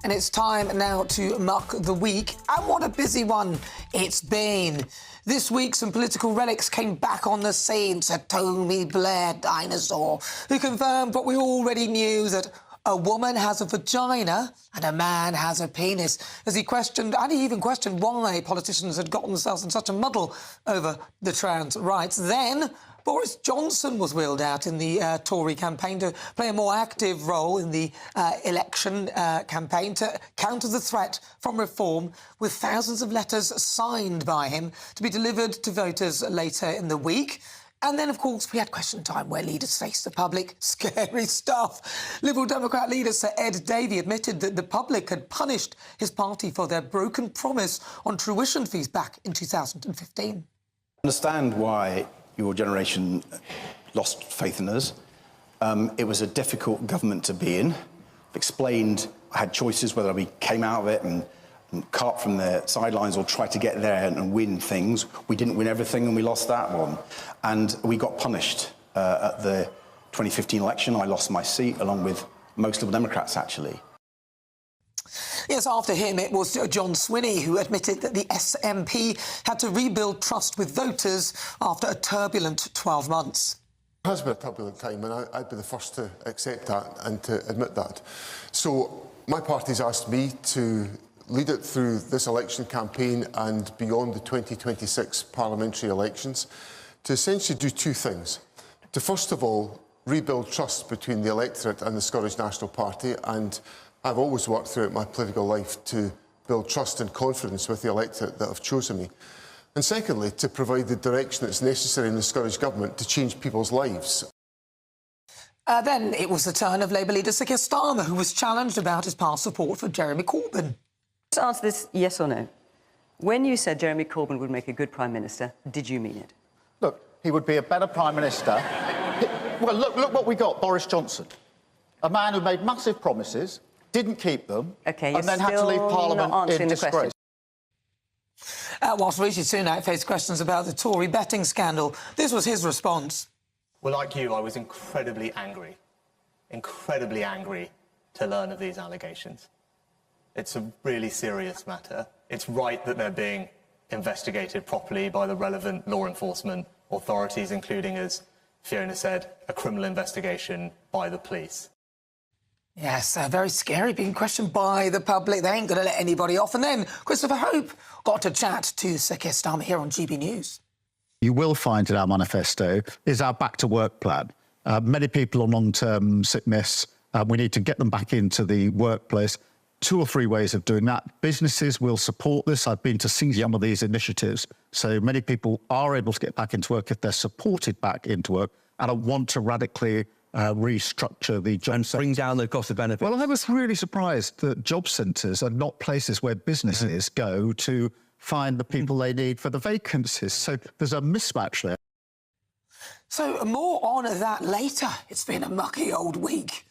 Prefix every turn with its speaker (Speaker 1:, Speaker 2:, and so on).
Speaker 1: And it's time now to Muck the Week. And what a busy one it's been. This week, some political relics came back on the scene. Sir Tony Blair, dinosaur, who confirmed what we already knew, that a woman has a vagina and a man has a penis, as he questioned, and he even questioned why politicians had gotten themselves in such a muddle over the trans rights. Then Boris Johnson was wheeled out in the Tory campaign to play a more active role in the election campaign to counter the threat from reform, with thousands of letters signed by him to be delivered to voters later in the week. And then, of course, we had question time where leaders faced the public. Scary stuff. Liberal Democrat leader Sir Ed Davey admitted that the public had punished his party for their broken promise on tuition fees back in 2015.
Speaker 2: I understand why your generation lost faith in us. It was a difficult government to be in. Explained I had choices whether we came out of it and cart from the sidelines or try to get there and win things. We didn't win everything and we lost that one. And we got punished at the 2015 election. I lost my seat along with most Liberal Democrats, actually.
Speaker 1: Yes, after him, it was John Swinney who admitted that the SNP had to rebuild trust with voters after a turbulent 12 months.
Speaker 3: It has been a turbulent time, and I'd be the first to accept that and to admit that. So my party's asked me to lead it through this election campaign and beyond the 2026 parliamentary elections to essentially do two things. To first of all, rebuild trust between the electorate and the Scottish National Party, and I've always worked throughout my political life to build trust and confidence with the electorate that have chosen me. And secondly, to provide the direction that's necessary in the Scottish Government to change people's lives.
Speaker 1: Then it was the turn of Labour leader Sir Keir Starmer, who was challenged about his past support for Jeremy Corbyn.
Speaker 4: Just answer this yes or no. When you said Jeremy Corbyn would make a good Prime Minister, did you mean it?
Speaker 5: Look, he would be a better Prime Minister. Well, look what we got, Boris Johnson. A man who made massive promises, didn't keep them,
Speaker 4: OK,
Speaker 5: and then had to leave Parliament in disgrace.
Speaker 1: Whilst Rishi Sunak faced questions about the Tory betting scandal, this was his response.
Speaker 6: Well, like you, I was incredibly angry to learn of these allegations. It's a really serious matter. It's right that they're being investigated properly by the relevant law enforcement authorities, including, as Fiona said, a criminal investigation by the police.
Speaker 1: Yes, very scary, being questioned by the public. They ain't going to let anybody off. And then Christopher Hope got to chat to Sir Keir Starmer here on GB News.
Speaker 7: You will find in our manifesto is our back-to-work plan. Many people on long-term sickness, we need to get them back into the workplace. 2 or 3 ways of doing that. Businesses will support this. I've been to see some of these initiatives. So many people are able to get back into work if they're supported back into work. And I want to radically restructure the job centres.
Speaker 8: Bring down the cost of benefits.
Speaker 7: Well, I was really surprised that job centres are not places where businesses go to find the people they need for the vacancies. So there's a mismatch there.
Speaker 1: So more on that later. It's been a mucky old week.